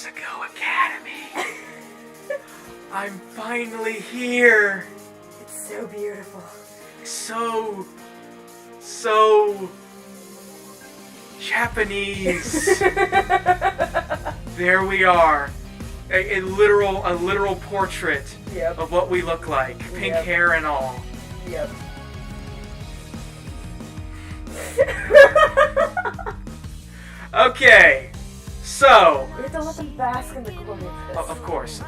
Asagao Academy. I'm finally here. It's so beautiful. So Japanese. There we are. A literal portrait of what we look like. Pink hair and all. Yep. Okay, so... We have to let them bask in the glory of this. Of course.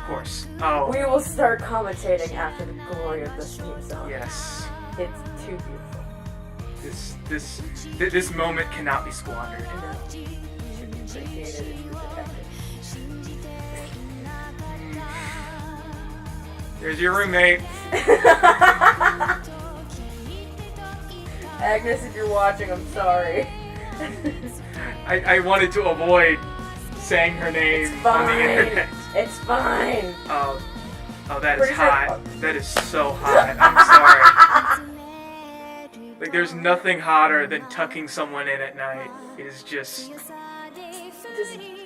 Oh. We will start commentating after the glory of this theme song. Yes. It's too beautiful. This moment cannot be squandered. No. You should appreciate it. It should be protected. There's your roommate. Agnes, if you're watching, I'm sorry. I wanted to avoid saying her name on the internet. It's fine. Oh, that is Pretty hot. sure. That is so hot. I'm sorry. Like, there's nothing hotter than tucking someone in at night. It is just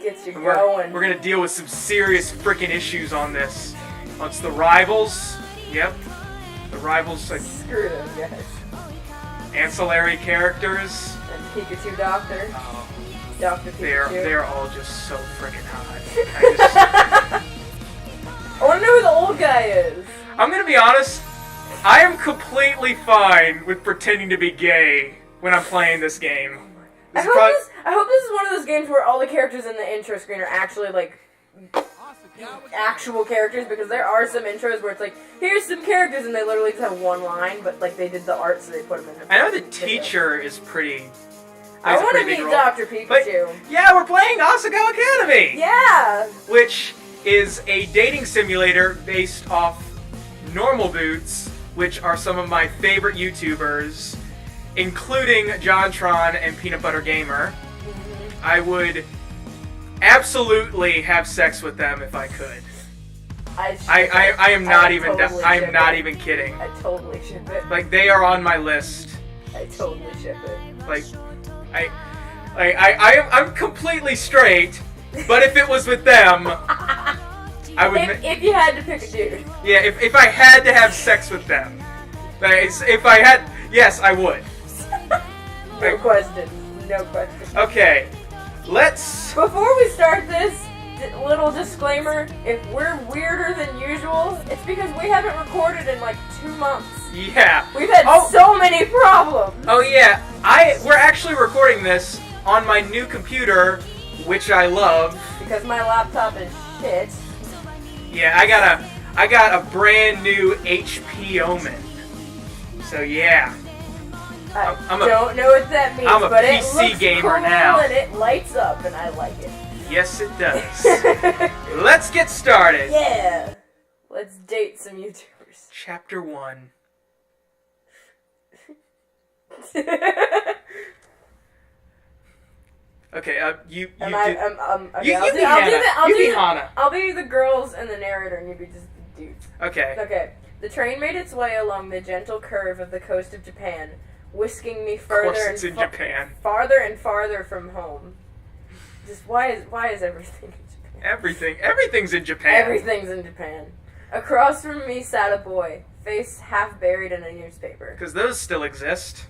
gets you going. We're gonna deal with some serious freaking issues on this. Oh, it's the rivals. Yep. The rivals. Like, screw them, guys. Ancillary characters. And Pikachu Doctor. Oh, Dr. Pikachu. They're all just so freaking hot. I want to know who the old guy is. I'm gonna be honest. I am completely fine with pretending to be gay when I'm playing this game. I hope this is one of those games where all the characters in the intro screen are actually like actual characters, because there are some intros where it's like, here's some characters, and they literally just have one line, but like they did the art, so they put them in. I know the teacher is pretty. I want to meet Dr. Pikachu. But, yeah, we're playing Asagao Academy. Yeah. Which is a dating simulator based off Normal Boots, which are some of my favorite YouTubers, including JonTron and Peanut Butter Gamer. Mm-hmm. I would absolutely have sex with them if I could. I am not even totally I am not even kidding. I totally ship it. Like, they are on my list. I totally ship it. Like, I'm completely straight, but if it was with them, I would. If you had to pick a dude. Yeah, if I had to have sex with them, if I had, yes, I would. No question. No question. Okay, let's. Before we start this, little disclaimer: if we're weirder than usual, it's because we haven't recorded in like 2 months. Yeah. We've had so many problems. Oh yeah, we're actually recording this on my new computer, which I love. Because my laptop is shit. Yeah, I got a brand new HP Omen. So yeah. I don't know what that means, I'm a but PC it looks gamer cool now. And it lights up, and I like it. Yes, it does. Let's get started. Yeah. Let's date some YouTubers. Chapter 1. Okay, you be Hana. I'll be the girls and the narrator, and you be just the dudes. Okay. Okay. The train made its way along the gentle curve of the coast of Japan, whisking me farther and farther from home. Just why is everything in Japan? Everything's in Japan. Everything's in Japan. Across from me sat a boy, face half buried in a newspaper. Because those still exist.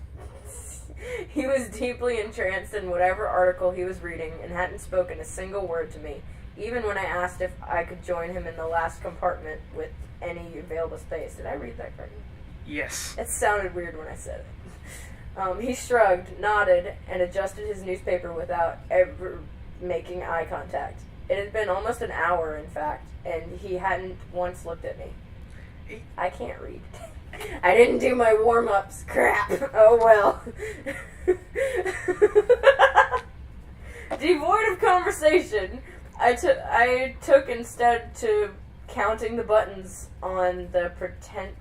He was deeply entranced in whatever article he was reading and hadn't spoken a single word to me, even when I asked if I could join him in the last compartment with any available space. Did I read that correctly? Yes. It sounded weird when I said it. He shrugged, nodded, and adjusted his newspaper without ever making eye contact. It had been almost an hour, in fact, and he hadn't once looked at me. I can't read. I didn't do my warm-ups. Crap. Oh well. Devoid of conversation, I took instead to counting the buttons on the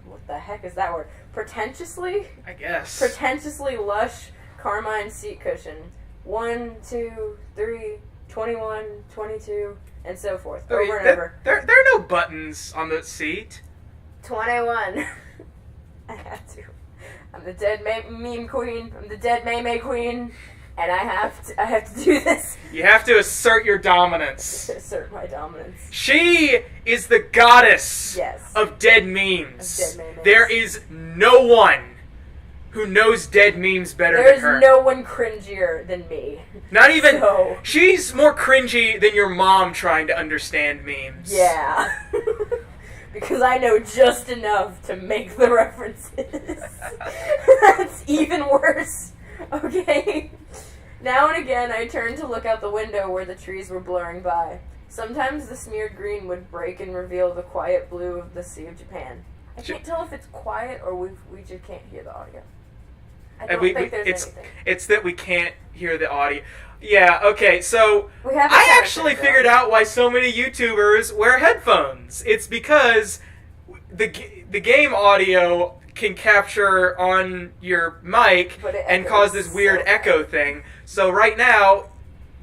what the heck is that word? Pretentiously? I guess. Pretentiously lush carmine seat cushion. 1, 2, 3, 21, 22, and so forth. Over and over. There are no buttons on the seat. 21. I have to. I'm the dead meme queen. I'm the dead meme queen. And I have to do this. You have to assert your dominance. Assert my dominance. She is the goddess Yes. of dead memes. Of dead memes. There is no one who knows dead memes better There's than her. no one cringier than me. Not even... So. She's more cringy than your mom trying to understand memes. Yeah. Because I know just enough to make the references. That's even worse. Okay. Now and again, I turned to look out the window where the trees were blurring by. Sometimes the smeared green would break and reveal the quiet blue of the Sea of Japan. I can't tell if it's quiet or we just can't hear the audio. I don't think there's anything. It's that we can't hear the audio. Yeah, okay, so I actually figured out why so many YouTubers wear headphones. It's because the game audio can capture on your mic and cause this weird echo thing. So right now,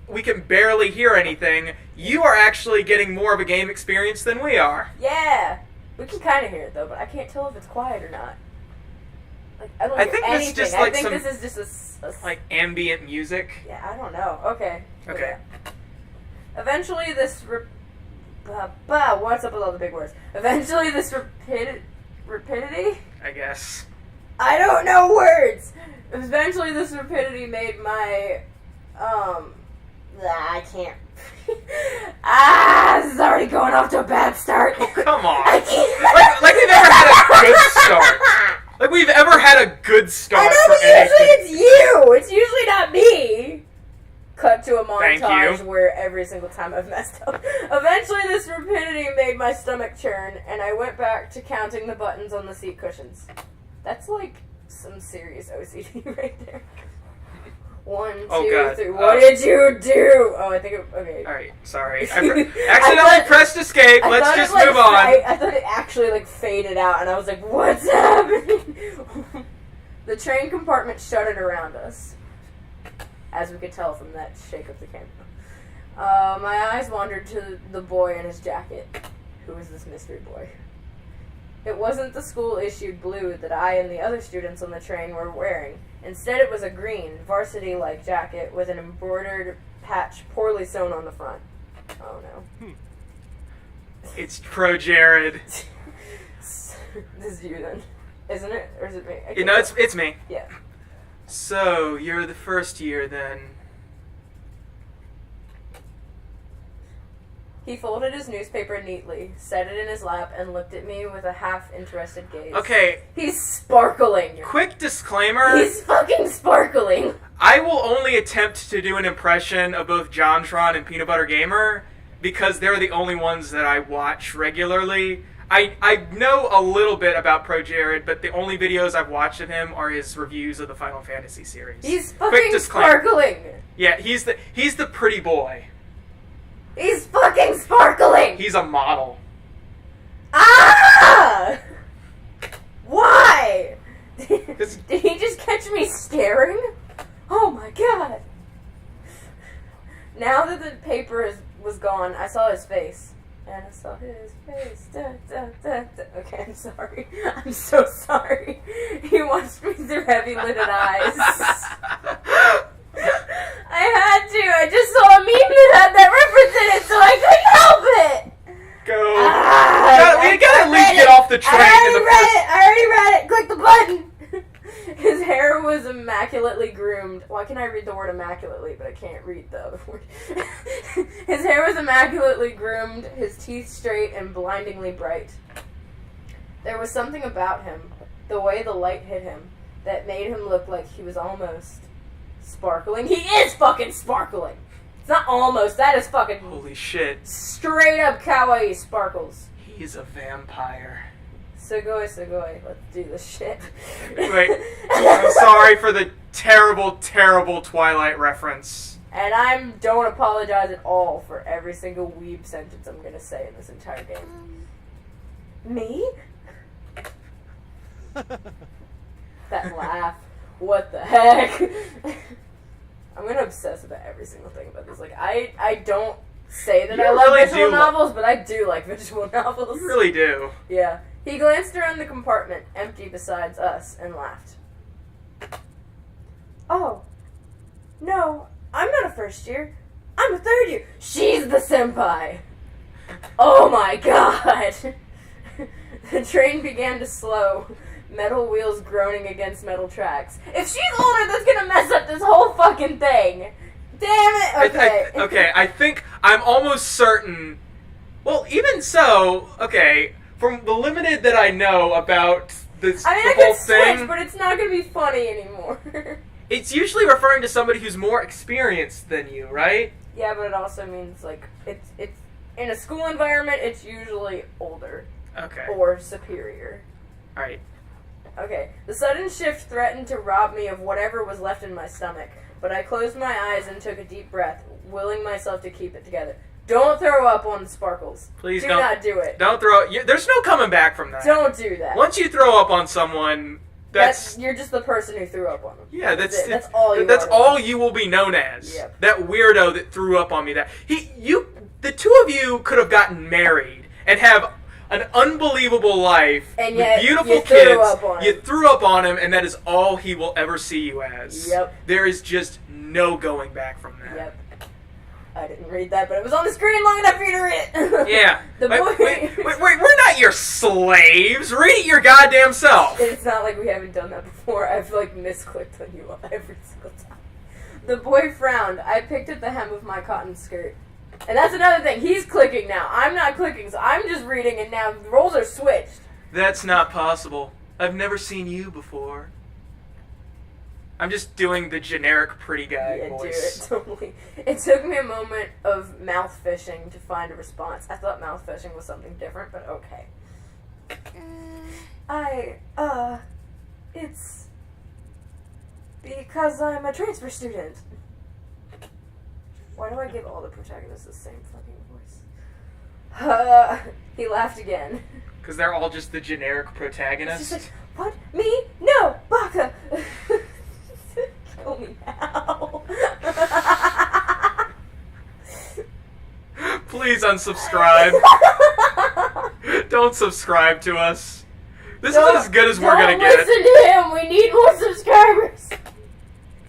we can barely hear anything. You are actually getting more of a game experience than we are. Yeah. We can kind of hear it, though, but I can't tell if it's quiet or not. Like, I don't hear anything. This This is just a like ambient music. Yeah, I don't know. Okay. Okay. Eventually, this what's up with all the big words? Eventually, this rapidity? I guess. I don't know words! Eventually, this rapidity made my, I can't. This is already going off to a bad start. Oh, come on. I can't. Like we've ever had a good start. Like we've ever had a good start I know, for but anything. usually it's you! It's usually not me! Cut to a Thank montage you. where every single time I've messed up. Eventually, this rapidity made my stomach churn, and I went back to counting the buttons on the seat cushions. That's like some serious OCD right there. 1, 2, 3. What did you do? Oh, I think it... Okay. Alright, sorry. I accidentally pressed escape. Let's just move on. I thought it actually, faded out, and I was like, what's happening? The train compartment shuttered around us, as we could tell from that shake of the camera. My eyes wandered to the boy in his jacket. Who is this mystery boy? It wasn't the school-issued blue that I and the other students on the train were wearing. Instead, it was a green, varsity-like jacket with an embroidered patch poorly sewn on the front. Oh, no. It's Pro Jared. This is you, then. Isn't it? Or is it me? You know, it's me. Yeah. So, you're the first year, then. He folded his newspaper neatly, set it in his lap, and looked at me with a half-interested gaze. Okay. He's sparkling. Quick disclaimer. He's fucking sparkling. I will only attempt to do an impression of both JonTron and Peanut Butter Gamer because they're the only ones that I watch regularly. I know a little bit about Pro Jared, but the only videos I've watched of him are his reviews of the Final Fantasy series. He's fucking sparkling. Yeah, he's the pretty boy. He's fucking sparkling! He's a model. Ah! Why? Did he just catch me staring? Oh my god. Now that the paper was gone, I saw his face. And I saw his face. Okay, I'm sorry. I'm so sorry. He watched me through heavy-lidded eyes. I had to. I just saw a meme that had that reference in it, so I couldn't help it. Go. We gotta at least get off the train. I already read it. Click the button. His hair was immaculately groomed. Why can I read the word immaculately, but I can't read the other word? His hair was immaculately groomed, his teeth straight and blindingly bright. There was something about him, the way the light hit him, that made him look like he was almost sparkling. He is fucking sparkling! It's not almost, that is fucking... Holy shit. Straight up kawaii sparkles. He's a vampire. Sugoi, let's do this shit. Wait, I'm sorry for the terrible, terrible Twilight reference. And I don't apologize at all for every single weeb sentence I'm gonna say in this entire game. Me? That laugh. What the heck? I'm gonna obsess about every single thing about this. Like, I don't say that I love visual novels, but I do like visual novels. You really do. Yeah. He glanced around the compartment, empty besides us, and laughed. Oh. No, I'm not a first year. I'm a third year. She's the senpai. Oh my god. The train began to slow, metal wheels groaning against metal tracks. If she's older, that's gonna mess up this whole fucking thing. Damn it. Okay. Okay, I think I'm almost certain. Well, even so, okay, from the limited that I know about this I mean, the I whole could thing, switch, but it's not gonna be funny anymore. it's usually referring to somebody who's more experienced than you, right? Yeah, but it also means, like, it's in a school environment, it's usually older. Okay. Or superior. Alright. Okay. The sudden shift threatened to rob me of whatever was left in my stomach, but I closed my eyes and took a deep breath, willing myself to keep it together. Don't throw up on the sparkles. Please do don't. not do it. Don't throw. There's no coming back from that. Don't do that. Once you throw up on someone, that's you're just the person who threw up on them. yeah. That's all you. That's are. all you will be known as. Yep. That weirdo that threw up on me. The two of you could have gotten married and have an unbelievable life and with yet beautiful you kids. Threw up on you him. threw up on him, and that is all he will ever see you as. Yep. There is just no going back from that. Yep. I didn't read that, but it was on the screen long enough for you to read it. Yeah. The boy. Wait, we're not your slaves. Read it your goddamn self. It's not like we haven't done that before. I've, like, misclicked on you every single time. The boy frowned. I picked at the hem of my cotton skirt. And that's another thing. He's clicking now. I'm not clicking, so I'm just reading, and now the roles are switched. That's not possible. I've never seen you before. I'm just doing the generic pretty guy voice. Do it, totally. It took me a moment of mouth fishing to find a response. I thought mouth fishing was something different, but okay. It's because I'm a transfer student. Why do I give all the protagonists the same fucking voice? He laughed again. Because they're all just the generic It's protagonists. just like, what? Me? No! Baka! Kill me now. Please unsubscribe. Don't subscribe to us. This is as good as we're gonna get. Don't listen to him! We need more subscribers!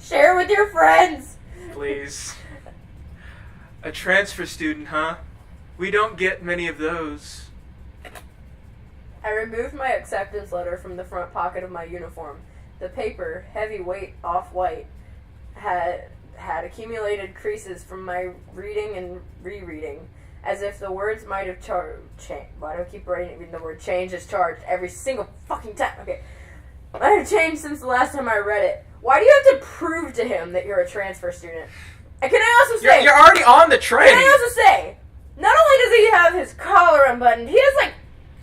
Share with your friends! Please. A transfer student, huh? We don't get many of those. I removed my acceptance letter from the front pocket of my uniform. The paper, heavyweight, off-white, had accumulated creases from my reading and rereading, as if the words might have changed. Why do I keep writing the word change as charged every single fucking time? Okay. Might have changed since the last time I read it. Why do you have to prove to him that you're a transfer student? And can I also say... You're already on the train! Can I also say, not only does he have his collar unbuttoned, he has like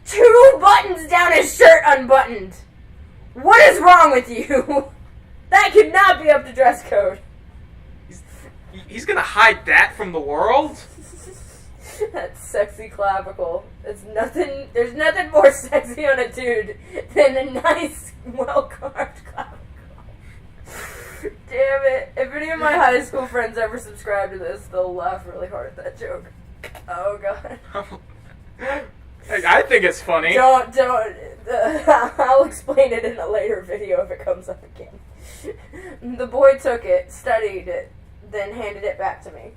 2 buttons down his shirt unbuttoned. What is wrong with you? That could not be up to dress code. He's gonna hide that from the world? That sexy clavicle. It's nothing. There's nothing more sexy on a dude than a nice, well-carved clavicle. Damn it. If any of my high school friends ever subscribe to this, they'll laugh really hard at that joke. Oh, God. I think it's funny. Don't. I'll explain it in a later video if it comes up again. The boy took it, studied it, then handed it back to me.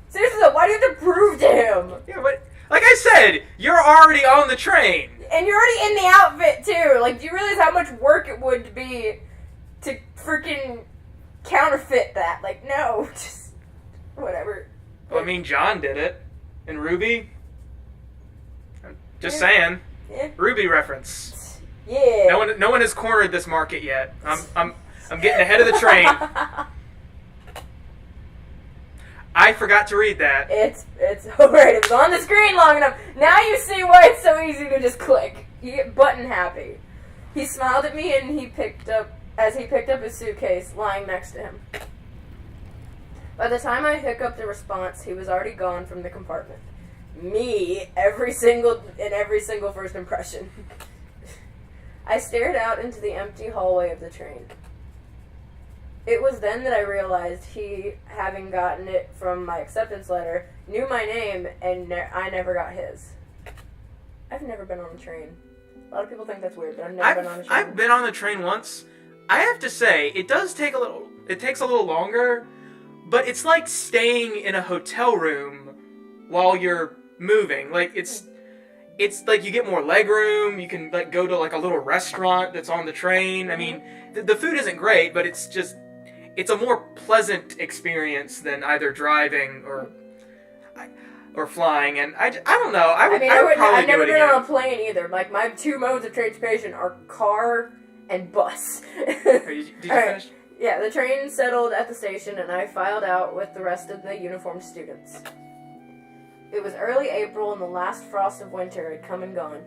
Seriously though, why do you have to prove to him? Yeah, but like I said, you're already on the train. And you're already in the outfit too. Like, do you realize how much work it would be to freaking counterfeit that? Like, no, just whatever. Well, I mean, John did it. And Ruby. Just saying. Yeah. Ruby reference. Yeah. No one has cornered this market yet. I'm getting ahead of the train. I forgot to read that. It's alright. It was on the screen long enough. Now you see why it's so easy to just click. You get button happy. He smiled at me and he picked up his suitcase lying next to him. By the time I hiccuped a response, he was already gone from the compartment. Me, every single first impression. I stared out into the empty hallway of the train. It was then that I realized he, having gotten it from my acceptance letter, knew my name, and I never got his. I've never been on a train. A lot of people think that's weird, but I've never been on a train. I've been on the train once. I have to say, it takes a little longer, but it's like staying in a hotel room while you're moving. Like, it's like you get more leg room, you can like go to like a little restaurant that's on the train. I mean, the food isn't great, but it's a more pleasant experience than either driving or flying. And I don't know. I've never been on a plane either. Like, my two modes of transportation are car and bus. Did you finish? Yeah, the train settled at the station, and I filed out with the rest of the uniformed students. It was early April, and the last frost of winter had come and gone.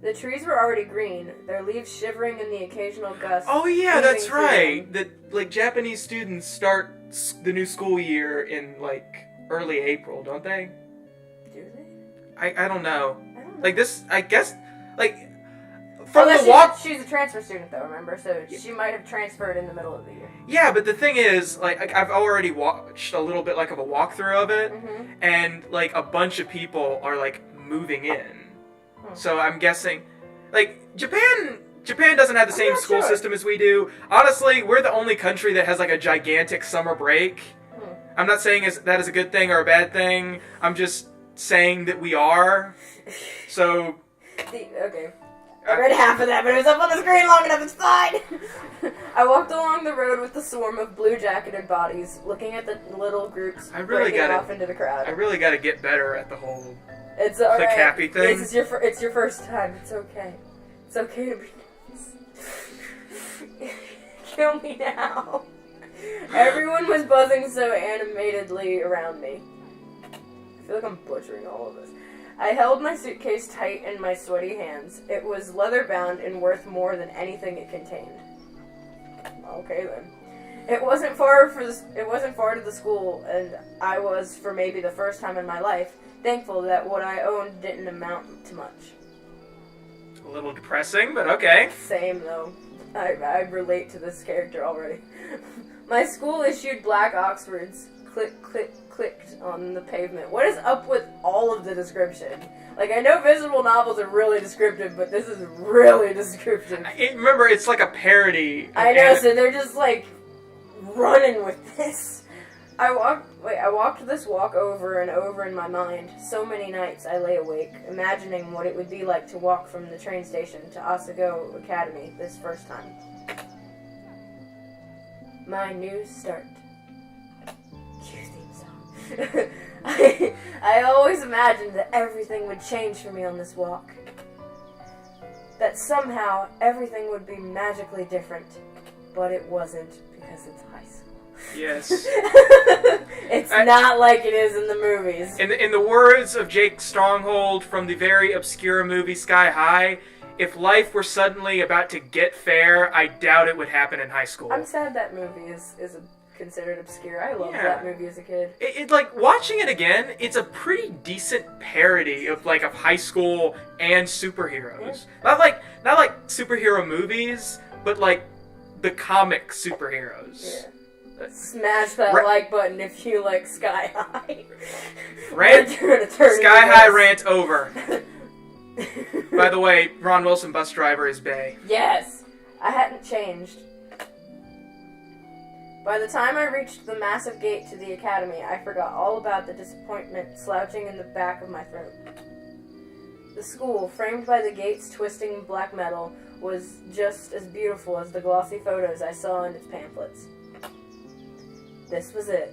The trees were already green, their leaves shivering in the occasional gust. Oh yeah, that's right. That like Japanese students start the new school year in like early April, don't they? Do they? I don't know. I don't know. Like this, I guess, like from the walk. She's a transfer student, though. Remember, so she might have transferred in the middle of the year. Yeah, but the thing is, like, I've already watched a little bit like of a walkthrough of it, and like a bunch of people are like moving in. So I'm guessing, like, Japan doesn't have the same school system as we do. Honestly, we're the only country that has like a gigantic summer break. I'm not saying that is a good thing or a bad thing. I'm just saying that we are. So. Okay. I read half of that, but it was up on the screen long enough, it's fine! I walked along the road with the swarm of blue-jacketed bodies, looking at the little groups breaking off into the crowd. I really gotta get better at the whole it's all click right. happy thing. It's your first time, it's okay. It's okay to be nice. Kill me now. Everyone was buzzing so animatedly around me. I feel like I'm butchering all of this. I held my suitcase tight in my sweaty hands. It was leather-bound and worth more than anything it contained. Okay, then. It wasn't far to the school, and I was, for maybe the first time in my life, thankful that what I owned didn't amount to much. A little depressing, but okay. Same, though. I relate to this character already. My school issued black Oxfords. Click, click, clicked on the pavement. What is up with all of the description? Like, I know visual novels are really descriptive, but this is really descriptive. Remember, it's like a parody. I know, so they're just, like, running with this. I walked this walk over and over in my mind. So many nights I lay awake, imagining what it would be like to walk from the train station to Asagao Academy this first time. My new start. Cue theme song. I always imagined that everything would change for me on this walk. That somehow everything would be magically different. But it wasn't, because it's high school. Yes. It's not like it is in the movies. In the words of Jake Stronghold from the very obscure movie Sky High, if life were suddenly about to get fair, I doubt it would happen in high school. I'm sad that movie is considered obscure. I loved that movie as a kid. It like watching it again, it's a pretty decent parody of high school and superheroes. Yeah. Not like superhero movies, but like the comic superheroes. Yeah. Smash that like button if you like Sky High. Sky High rant over. By the way, Ron Wilson, bus driver, is bae. Yes! I hadn't changed. By the time I reached the massive gate to the academy, I forgot all about the disappointment slouching in the back of my throat. The school, framed by the gate's twisting black metal, was just as beautiful as the glossy photos I saw in its pamphlets. This was it.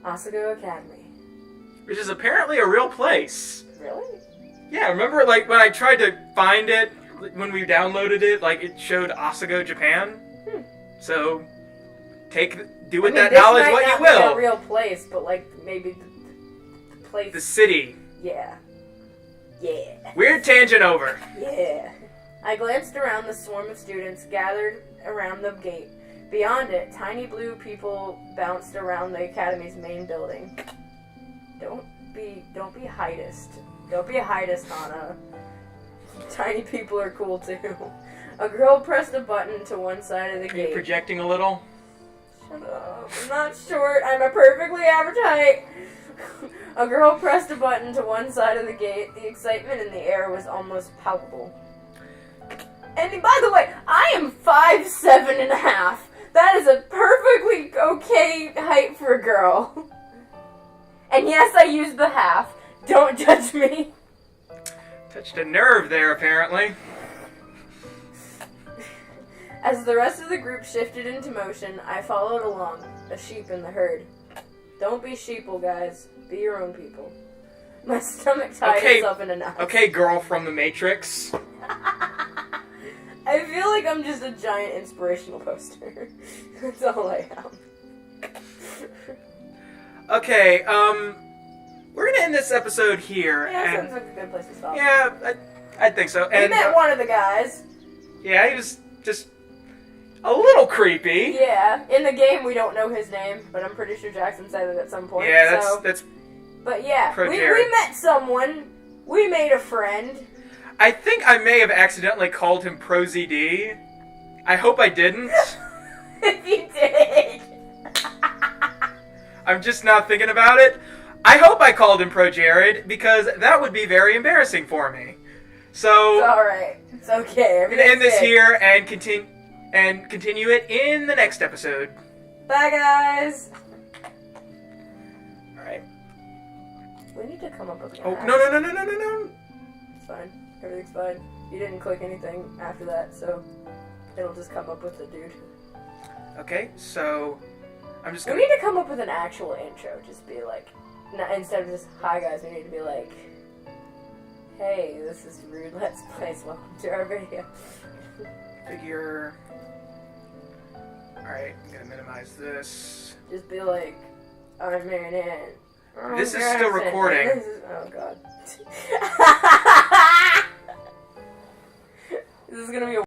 Asagao Academy. Which is apparently a real place. Really? Yeah, remember when I tried to find it, when we downloaded it, it showed Asagao, Japan? So, do with that knowledge what you will. This might not be a real place, but maybe the place... The city. Yeah. Yeah. Weird tangent over. Yeah. I glanced around the swarm of students gathered around the gate. Beyond it, tiny blue people bounced around the academy's main building. Don't be heightist. Don't be a heightist, Hana. Tiny people are cool too. A girl pressed a button to one side of the gate. Are you projecting a little? Shut up. I'm not short. I'm a perfectly average height. A girl pressed a button to one side of the gate. The excitement in the air was almost palpable. And by the way, I am 5'7.5". That is a perfectly okay height for a girl. And yes, I used the half. Don't judge me. Touched a nerve there, apparently. As the rest of the group shifted into motion, I followed along, a sheep in the herd. Don't be sheeple, guys. Be your own people. My stomach tied itself in a knot. Okay, girl from the Matrix. I feel like I'm just a giant inspirational poster. That's all I am. Okay, we're gonna end this episode here. Yeah, sounds like a good place to stop. Yeah, I think so. We met one of the guys. Yeah, he was just a little creepy. Yeah, in the game we don't know his name, but I'm pretty sure Jackson said it at some point. Yeah, that's. But yeah, we met someone. We made a friend. I think I may have accidentally called him Pro ZD. I hope I didn't. If you did. I'm just not thinking about it. I hope I called him Pro Jared, because that would be very embarrassing for me. So... It's alright. It's okay. I'm going to end this here and continue it in the next episode. Bye, guys. Alright. We need to come up with an Oh, no. It's fine. Everything's fine. You didn't click anything after that, so it'll just come up with the dude. Okay, so I'm just We gonna... need to come up with an actual intro. Just be like, instead of just, hi guys, we need to be like, hey, this is Rude Let's Plays, welcome to our video. Figure... Alright, I'm gonna minimize this. Just be like, I'm Marianne. This is still recording. Oh god. This is gonna be a